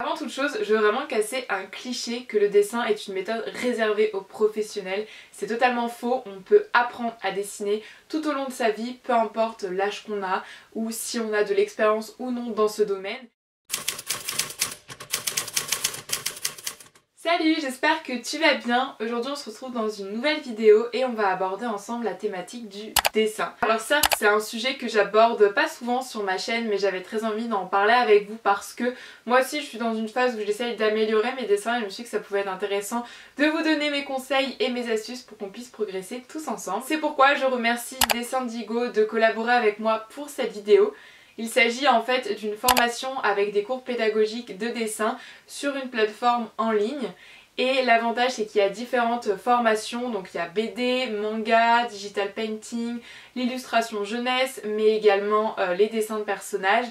Avant toute chose, je veux vraiment casser un cliché que le dessin est une méthode réservée aux professionnels. C'est totalement faux, on peut apprendre à dessiner tout au long de sa vie, peu importe l'âge qu'on a ou si on a de l'expérience ou non dans ce domaine. Salut, j'espère que tu vas bien. Aujourd'hui on se retrouve dans une nouvelle vidéo et on va aborder ensemble la thématique du dessin. Alors certes c'est un sujet que j'aborde pas souvent sur ma chaîne, mais j'avais très envie d'en parler avec vous parce que moi aussi je suis dans une phase où j'essaye d'améliorer mes dessins et je me suis dit que ça pouvait être intéressant de vous donner mes conseils et mes astuces pour qu'on puisse progresser tous ensemble. C'est pourquoi je remercie Dessindigo de collaborer avec moi pour cette vidéo. Il s'agit en fait d'une formation avec des cours pédagogiques de dessin sur une plateforme en ligne. Et l'avantage c'est qu'il y a différentes formations, donc il y a BD, manga, digital painting, l'illustration jeunesse, mais également les dessins de personnages.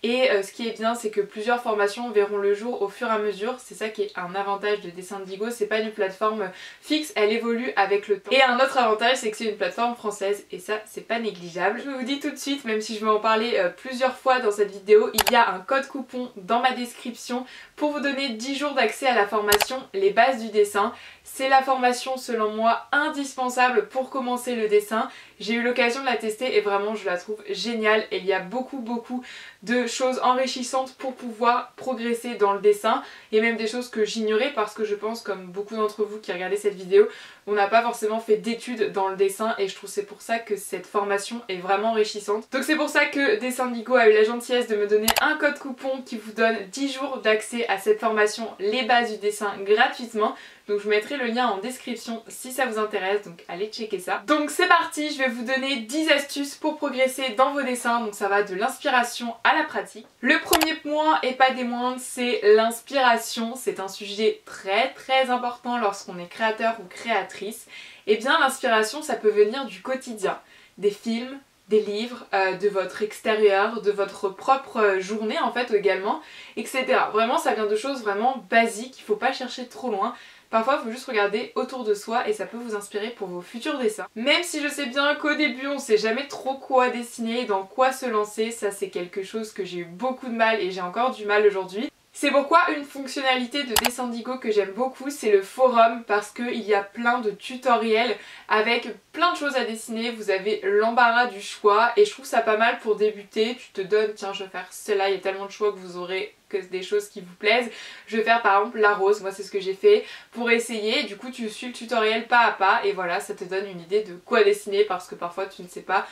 Et ce qui est bien c'est que plusieurs formations verront le jour au fur et à mesure, c'est ça qui est un avantage de Dessindigo, c'est pas une plateforme fixe, elle évolue avec le temps. Et un autre avantage c'est que c'est une plateforme française et ça c'est pas négligeable. Je vous dis tout de suite, même si je vais en parler plusieurs fois dans cette vidéo, il y a un code coupon dans ma description pour vous donner 10 jours d'accès à la formation Les bases du dessin. C'est la formation selon moi indispensable pour commencer le dessin. J'ai eu l'occasion de la tester et vraiment je la trouve géniale et il y a beaucoup de choses enrichissantes pour pouvoir progresser dans le dessin et même des choses que j'ignorais parce que je pense, comme beaucoup d'entre vous qui regardez cette vidéo, on n'a pas forcément fait d'études dans le dessin et je trouve c'est pour ça que cette formation est vraiment enrichissante. Donc c'est pour ça que Dessindigo a eu la gentillesse de me donner un code coupon qui vous donne 10 jours d'accès à cette formation Les bases du dessin gratuitement. Donc je vous mettrai le lien en description si ça vous intéresse, donc allez checker ça. Donc c'est parti, je vais vous donner 10 astuces pour progresser dans vos dessins, donc ça va de l'inspiration à la pratique. Le premier point, et pas des moindres, c'est l'inspiration. C'est un sujet très important lorsqu'on est créateur ou créatrice. Et bien l'inspiration ça peut venir du quotidien, des films, des livres, de votre extérieur, de votre propre journée en fait également, etc. Vraiment ça vient de choses vraiment basiques, il faut pas chercher trop loin. Parfois il faut juste regarder autour de soi et ça peut vous inspirer pour vos futurs dessins. Même si je sais bien qu'au début on sait jamais trop quoi dessiner, dans quoi se lancer, ça c'est quelque chose que j'ai eu beaucoup de mal et j'ai encore du mal aujourd'hui. C'est pourquoi une fonctionnalité de Dessindigo que j'aime beaucoup c'est le forum, parce qu'il y a plein de tutoriels avec plein de choses à dessiner, vous avez l'embarras du choix et je trouve ça pas mal pour débuter. Tu te donnes, tiens je vais faire cela, il y a tellement de choix que vous aurez que des choses qui vous plaisent. Je vais faire par exemple la rose, moi c'est ce que j'ai fait pour essayer, du coup tu suis le tutoriel pas à pas et voilà ça te donne une idée de quoi dessiner parce que parfois tu ne sais pas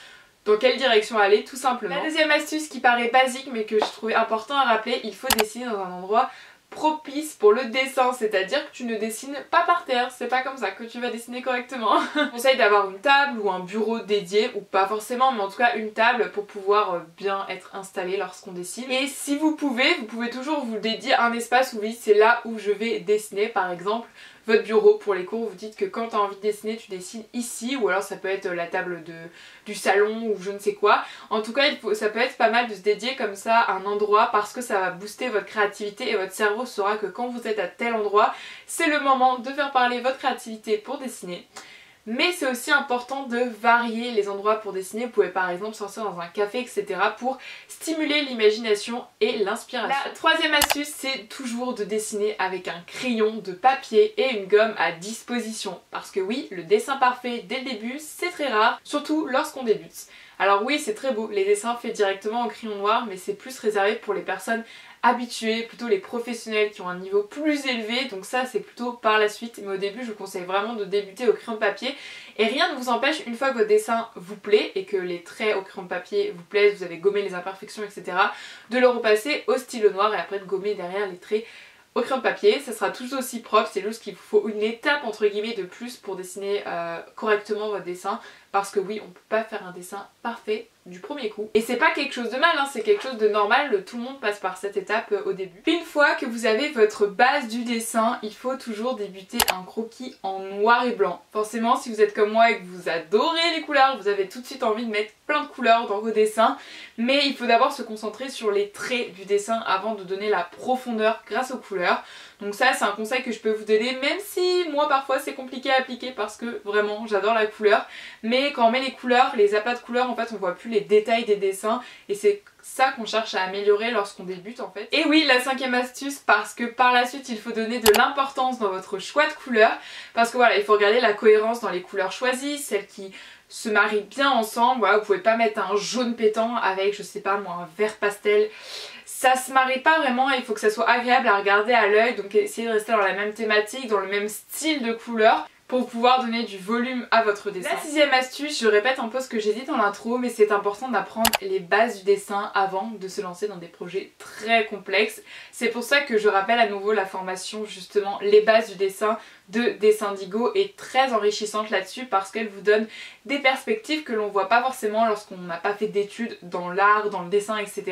dans quelle direction aller tout simplement. La deuxième astuce qui paraît basique mais que je trouvais important à rappeler, il faut dessiner dans un endroit propice pour le dessin, c'est-à-dire que tu ne dessines pas par terre, c'est pas comme ça que tu vas dessiner correctement. Je conseille d'avoir une table ou un bureau dédié, ou pas forcément, mais en tout cas une table pour pouvoir bien être installé lorsqu'on dessine. Et si vous pouvez toujours vous dédier un espace où oui c'est là où je vais dessiner, par exemple votre bureau pour les cours, vous dites que quand tu as envie de dessiner tu dessines ici, ou alors ça peut être la table du salon ou je ne sais quoi. En tout cas ça peut être pas mal de se dédier comme ça à un endroit parce que ça va booster votre créativité et votre cerveau saura que quand vous êtes à tel endroit c'est le moment de faire parler votre créativité pour dessiner. Mais c'est aussi important de varier les endroits pour dessiner. Vous pouvez par exemple sortir dans un café, etc. pour stimuler l'imagination et l'inspiration. La troisième astuce, c'est toujours de dessiner avec un crayon de papier et une gomme à disposition. Parce que oui, le dessin parfait dès le début, c'est très rare, surtout lorsqu'on débute. Alors oui, c'est très beau, les dessins faits directement au crayon noir, mais c'est plus réservé pour les personnes habitués, plutôt les professionnels qui ont un niveau plus élevé, donc ça c'est plutôt par la suite, mais au début je vous conseille vraiment de débuter au crayon de papier et rien ne vous empêche, une fois que votre dessin vous plaît et que les traits au crayon de papier vous plaisent, vous avez gommé les imperfections etc, de le repasser au stylo noir et après de gommer derrière les traits au crayon de papier. Ça sera toujours aussi propre, c'est juste qu'il vous faut une étape entre guillemets de plus pour dessiner correctement votre dessin, parce que oui on peut pas faire un dessin parfait du premier coup. Et c'est pas quelque chose de mal, hein, c'est quelque chose de normal, tout le monde passe par cette étape au début. Une fois que vous avez votre base du dessin, il faut toujours débuter un croquis en noir et blanc. Forcément si vous êtes comme moi et que vous adorez les couleurs, vous avez tout de suite envie de mettre plein de couleurs dans vos dessins, mais il faut d'abord se concentrer sur les traits du dessin avant de donner la profondeur grâce aux couleurs. Donc ça c'est un conseil que je peux vous donner, même si moi parfois c'est compliqué à appliquer parce que vraiment j'adore la couleur, mais quand on met les couleurs, les aplats de couleurs, en fait on voit plus les détails des dessins et c'est ça qu'on cherche à améliorer lorsqu'on débute en fait. Et oui, la 5e astuce, parce que par la suite il faut donner de l'importance dans votre choix de couleurs, parce que voilà, il faut regarder la cohérence dans les couleurs choisies, celles qui se marient bien ensemble. Voilà, vous pouvez pas mettre un jaune pétant avec, je sais pas moi, un vert pastel. Ça se marie pas vraiment, il faut que ça soit agréable à regarder à l'œil, donc essayez de rester dans la même thématique, dans le même style de couleur pour pouvoir donner du volume à votre dessin. La 6e astuce, je répète un peu ce que j'ai dit dans l'intro, mais c'est important d'apprendre les bases du dessin avant de se lancer dans des projets très complexes. C'est pour ça que je rappelle à nouveau la formation justement les bases du dessin de Dessindigo est très enrichissante là-dessus parce qu'elle vous donne des perspectives que l'on voit pas forcément lorsqu'on n'a pas fait d'études dans l'art, dans le dessin, etc.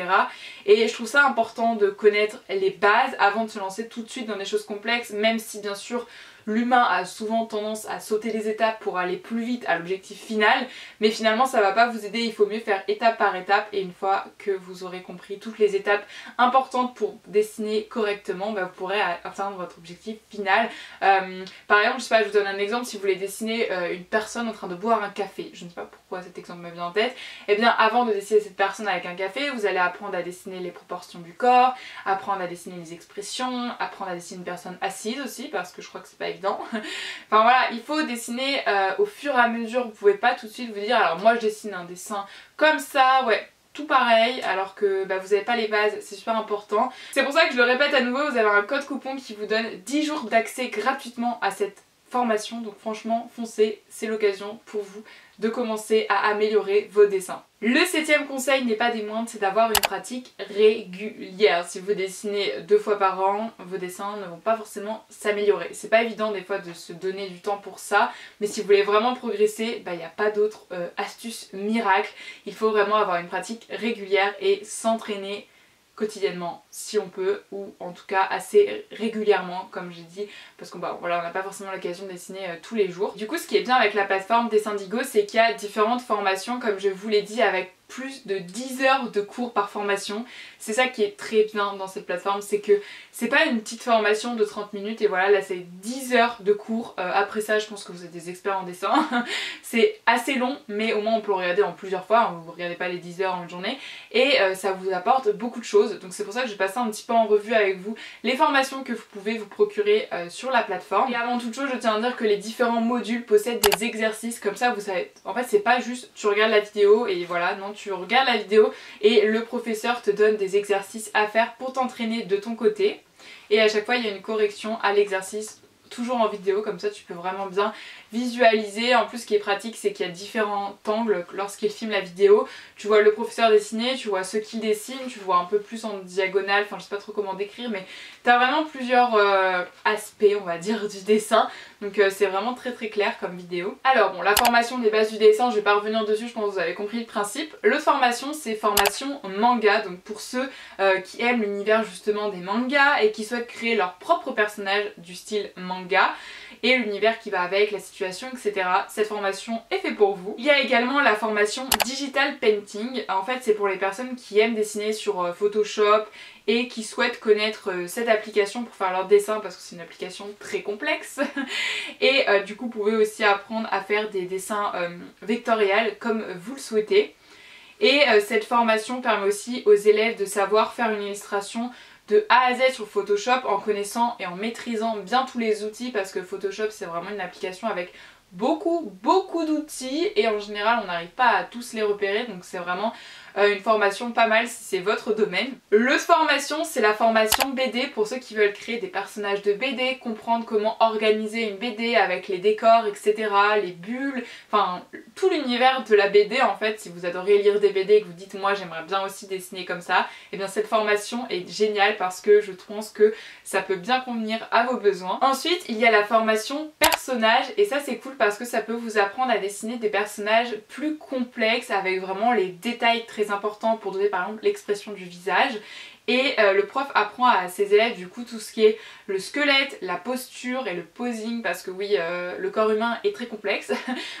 Et je trouve ça important de connaître les bases avant de se lancer tout de suite dans des choses complexes, même si bien sûr l'humain a souvent tendance à sauter les étapes pour aller plus vite à l'objectif final, mais finalement ça va pas vous aider, il faut mieux faire étape par étape et une fois que vous aurez compris toutes les étapes importantes pour dessiner correctement, bah, vous pourrez atteindre votre objectif final. Par exemple, je sais pas, je vous donne un exemple, si vous voulez dessiner une personne en train de boire un café, je ne sais pas pourquoi cet exemple me vient en tête, et bien avant de dessiner cette personne avec un café, vous allez apprendre à dessiner les proportions du corps, apprendre à dessiner les expressions, apprendre à dessiner une personne assise aussi, parce que je crois que c'est pas évident. Enfin voilà, il faut dessiner au fur et à mesure, vous pouvez pas tout de suite vous dire alors moi je dessine un dessin comme ça, ouais, tout pareil, alors que bah, vous n'avez pas les bases, c'est super important. C'est pour ça que je le répète à nouveau, vous avez un code coupon qui vous donne 10 jours d'accès gratuitement à cette formation, donc franchement foncez, c'est l'occasion pour vous de commencer à améliorer vos dessins. Le 7e conseil n'est pas des moindres, c'est d'avoir une pratique régulière. Si vous dessinez 2 fois par an, vos dessins ne vont pas forcément s'améliorer. C'est pas évident des fois de se donner du temps pour ça, mais si vous voulez vraiment progresser, il n'y a pas d'autre astuce miracle. Il faut vraiment avoir une pratique régulière et s'entraîner quotidiennement si on peut, ou en tout cas assez régulièrement comme j'ai dit, parce qu'on voilà, on n'a pas forcément l'occasion de dessiner tous les jours. Du coup ce qui est bien avec la plateforme Dessindigo, c'est qu'il y a différentes formations comme je vous l'ai dit, avec plus de 10 heures de cours par formation. C'est ça qui est très bien dans cette plateforme, c'est que c'est pas une petite formation de 30 minutes et voilà, là c'est 10 heures de cours. Après ça je pense que vous êtes des experts en dessin. C'est assez long mais au moins on peut le regarder en plusieurs fois, vous ne regardez pas les 10 heures en une journée et ça vous apporte beaucoup de choses. Donc c'est pour ça que je vais passer un petit peu en revue avec vous les formations que vous pouvez vous procurer sur la plateforme. Et avant toute chose je tiens à dire que les différents modules possèdent des exercices, comme ça vous savez, en fait c'est pas juste tu regardes la vidéo et voilà, non, tu regardes la vidéo et le professeur te donne des exercices à faire pour t'entraîner de ton côté et à chaque fois il y a une correction à l'exercice, toujours en vidéo, comme ça tu peux vraiment bien visualiser. En plus ce qui est pratique c'est qu'il y a différents angles lorsqu'il filme la vidéo, tu vois le professeur dessiner, tu vois ceux qui dessinent, tu vois un peu plus en diagonale, enfin je sais pas trop comment décrire, mais t'as vraiment plusieurs aspects on va dire du dessin, donc c'est vraiment très très clair comme vidéo. Alors bon, la formation des bases du dessin, je vais pas revenir dessus, je pense que vous avez compris le principe. L'autre formation c'est formation manga, donc pour ceux qui aiment l'univers justement des mangas et qui souhaitent créer leur propre personnage du style manga et l'univers qui va avec, la situation, etc. Cette formation est faite pour vous. Il y a également la formation Digital Painting. En fait c'est pour les personnes qui aiment dessiner sur Photoshop et qui souhaitent connaître cette application pour faire leurs dessins parce que c'est une application très complexe. Et du coup vous pouvez aussi apprendre à faire des dessins vectoriels comme vous le souhaitez. Et cette formation permet aussi aux élèves de savoir faire une illustration de A à Z sur Photoshop en connaissant et en maîtrisant bien tous les outils, parce que Photoshop c'est vraiment une application avec beaucoup d'outils et en général on n'arrive pas à tous les repérer, donc c'est vraiment une formation pas mal si c'est votre domaine. L'autre formation c'est la formation BD pour ceux qui veulent créer des personnages de BD, comprendre comment organiser une BD avec les décors, etc, les bulles, enfin tout l'univers de la BD en fait. Si vous adorez lire des BD et que vous dites moi j'aimerais bien aussi dessiner comme ça, et bien cette formation est géniale parce que je pense que ça peut bien convenir à vos besoins. Ensuite il y a la formation personnage et ça c'est cool parce que ça peut vous apprendre à dessiner des personnages plus complexes avec vraiment les détails très importants pour donner par exemple l'expression du visage. Et le prof apprend à ses élèves du coup tout ce qui est le squelette, la posture et le posing, parce que oui le corps humain est très complexe.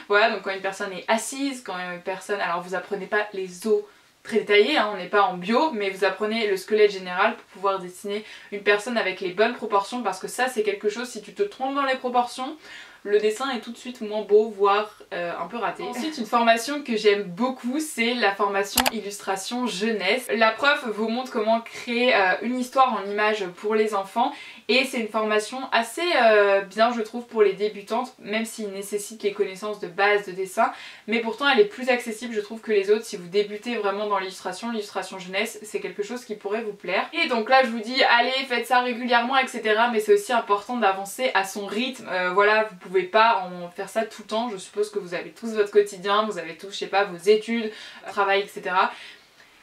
Voilà, donc quand une personne est assise, quand une personne, alors vous apprenez pas les os très détaillés, hein, on n'est pas en bio, mais vous apprenez le squelette général pour pouvoir dessiner une personne avec les bonnes proportions, parce que ça c'est quelque chose, si tu te trompes dans les proportions, le dessin est tout de suite moins beau, voire un peu raté. Ensuite, une formation que j'aime beaucoup, c'est la formation illustration jeunesse. La prof vous montre comment créer une histoire en images pour les enfants et c'est une formation assez bien je trouve pour les débutantes, même s'il nécessite les connaissances de base de dessin, mais pourtant elle est plus accessible je trouve que les autres. Si vous débutez vraiment dans l'illustration jeunesse, c'est quelque chose qui pourrait vous plaire. Et donc là je vous dis allez faites ça régulièrement etc, mais c'est aussi important d'avancer à son rythme. Voilà, vous pouvez pas en faire ça tout le temps, je suppose que vous avez tous votre quotidien, vous avez tous je sais pas vos études, travail etc.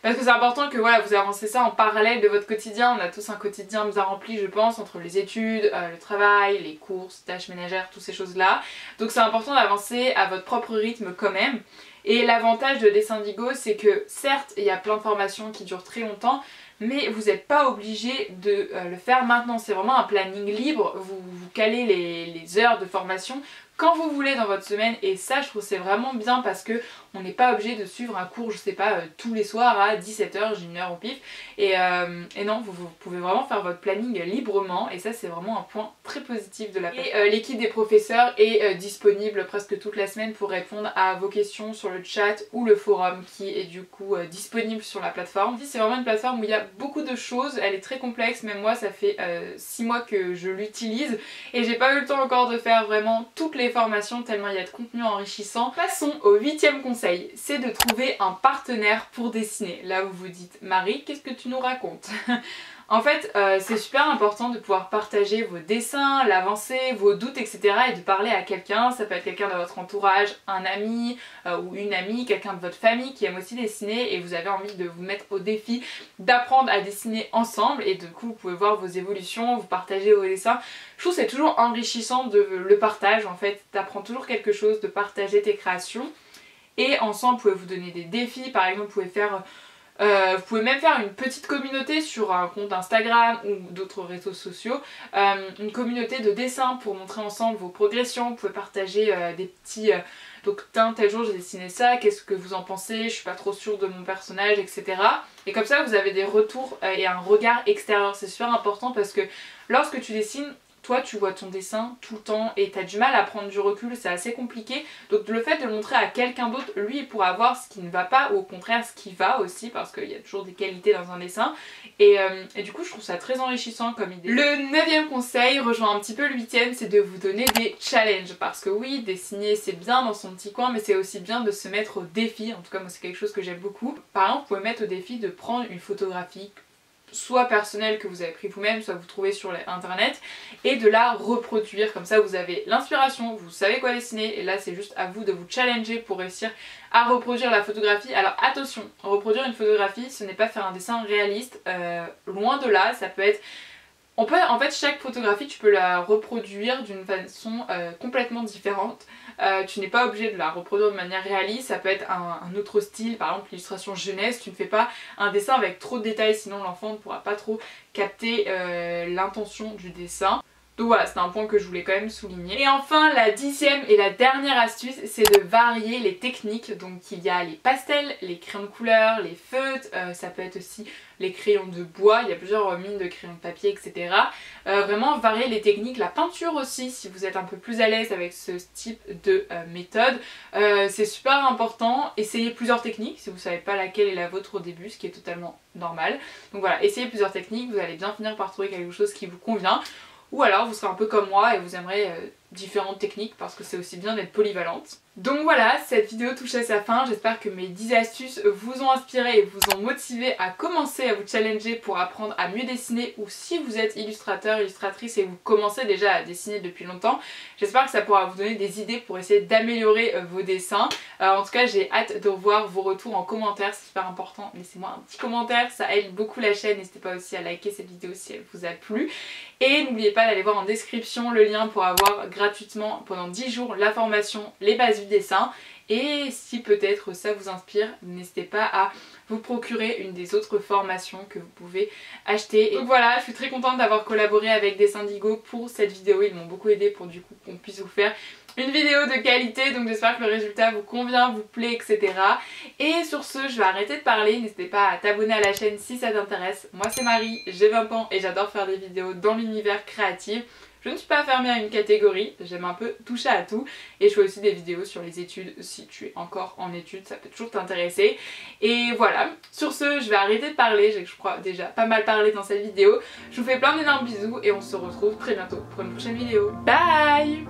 Parce que c'est important que voilà, vous avancez ça en parallèle de votre quotidien. On a tous un quotidien bien rempli je pense, entre les études, le travail, les courses, tâches ménagères, toutes ces choses là. Donc c'est important d'avancer à votre propre rythme quand même. Et l'avantage de Dessindigo, c'est que certes il y a plein de formations qui durent très longtemps, mais vous n'êtes pas obligé de le faire maintenant. C'est vraiment un planning libre, vous calez les heures de formation quand vous voulez dans votre semaine et ça je trouve c'est vraiment bien parce que on n'est pas obligé de suivre un cours je sais pas tous les soirs à 17h, j'ai une heure au pif et non vous pouvez vraiment faire votre planning librement et ça c'est vraiment un point très positif de la plateforme. Et l'équipe des professeurs est disponible presque toute la semaine pour répondre à vos questions sur le chat ou le forum qui est du coup disponible sur la plateforme. C'est vraiment une plateforme où il y a beaucoup de choses, elle est très complexe, même moi ça fait 6 mois que je l'utilise et j'ai pas eu le temps encore de faire vraiment toutes les formations tellement il y a de contenu enrichissant. Passons au 8e conseil, c'est de trouver un partenaire pour dessiner. Là vous vous dites Marie, qu'est-ce que tu nous racontes? En fait, c'est super important de pouvoir partager vos dessins, l'avancée, vos doutes, etc. et de parler à quelqu'un. Ça peut être quelqu'un de votre entourage, un ami ou une amie, quelqu'un de votre famille qui aime aussi dessiner et vous avez envie de vous mettre au défi d'apprendre à dessiner ensemble et du coup vous pouvez voir vos évolutions, vous partagez vos dessins. Je trouve que c'est toujours enrichissant le partage en fait, t'apprends toujours quelque chose de partager tes créations et ensemble vous pouvez vous donner des défis, par exemple vous pouvez même faire une petite communauté sur un compte Instagram ou d'autres réseaux sociaux, une communauté de dessin pour montrer ensemble vos progressions, vous pouvez partager des petits... donc tel jour j'ai dessiné ça, qu'est-ce que vous en pensez, je suis pas trop sûre de mon personnage etc. Et comme ça vous avez des retours et un regard extérieur, c'est super important parce que lorsque tu dessines, toi tu vois ton dessin tout le temps et t'as du mal à prendre du recul, c'est assez compliqué. Donc le fait de le montrer à quelqu'un d'autre, lui il pourra voir ce qui ne va pas ou au contraire ce qui va aussi parce qu'il y a toujours des qualités dans un dessin. Et du coup je trouve ça très enrichissant comme idée. Le 9e conseil rejoint un petit peu le 8e, c'est de vous donner des challenges. Parce que oui, dessiner c'est bien dans son petit coin mais c'est aussi bien de se mettre au défi. En tout cas moi c'est quelque chose que j'aime beaucoup. Par exemple vous pouvez mettre au défi de prendre une photographie soit personnelle que vous avez pris vous-même, soit vous trouvez sur internet et de la reproduire, comme ça vous avez l'inspiration, vous savez quoi dessiner et là c'est juste à vous de vous challenger pour réussir à reproduire la photographie. Alors attention, reproduire une photographie ce n'est pas faire un dessin réaliste, loin de là, ça peut être... en fait chaque photographie tu peux la reproduire d'une façon complètement différente. Tu n'es pas obligé de la reproduire de manière réaliste, ça peut être un autre style, par exemple l'illustration jeunesse, tu ne fais pas un dessin avec trop de détails sinon l'enfant ne pourra pas trop capter l'intention du dessin. Donc voilà, c'est un point que je voulais quand même souligner. Et enfin, la 10e et la dernière astuce, c'est de varier les techniques. Donc il y a les pastels, les crayons de couleur, les feutres, ça peut être aussi les crayons de bois, il y a plusieurs mines de crayons de papier, etc. Vraiment varier les techniques, la peinture aussi, si vous êtes un peu plus à l'aise avec ce type de méthode. C'est super important, essayez plusieurs techniques si vous ne savez pas laquelle est la vôtre au début, ce qui est totalement normal. Donc voilà, essayez plusieurs techniques, vous allez bien finir par trouver quelque chose qui vous convient. Ou alors vous serez un peu comme moi et vous aimerez différentes techniques parce que c'est aussi bien d'être polyvalente. Donc voilà, cette vidéo touche à sa fin, j'espère que mes 10 astuces vous ont inspiré et vous ont motivé à commencer à vous challenger pour apprendre à mieux dessiner, ou si vous êtes illustrateur, illustratrice et vous commencez déjà à dessiner depuis longtemps, j'espère que ça pourra vous donner des idées pour essayer d'améliorer vos dessins. En tout cas j'ai hâte de voir vos retours en commentaire, c'est super important, laissez-moi un petit commentaire, ça aide beaucoup la chaîne, n'hésitez pas aussi à liker cette vidéo si elle vous a plu. Et n'oubliez pas d'aller voir en description le lien pour avoir gratuitement pendant 10 jours la formation Les bases du dessin. et si peut-être ça vous inspire, n'hésitez pas à vous procurer une des autres formations que vous pouvez acheter. Donc voilà, je suis très contente d'avoir collaboré avec Dessin d'Igo pour cette vidéo, ils m'ont beaucoup aidé pour du coup qu'on puisse vous faire une vidéo de qualité, donc j'espère que le résultat vous convient, vous plaît, etc. Et sur ce, je vais arrêter de parler, n'hésitez pas à t'abonner à la chaîne si ça t'intéresse. Moi c'est Marie, j'ai 20 ans et j'adore faire des vidéos dans l'univers créatif. Je ne suis pas fermée à une catégorie, j'aime un peu toucher à tout et je fais aussi des vidéos sur les études. Si tu es encore en études, ça peut toujours t'intéresser. Et voilà, sur ce, je vais arrêter de parler, je crois déjà pas mal parlé dans cette vidéo. Je vous fais plein d'énormes bisous et on se retrouve très bientôt pour une prochaine vidéo. Bye!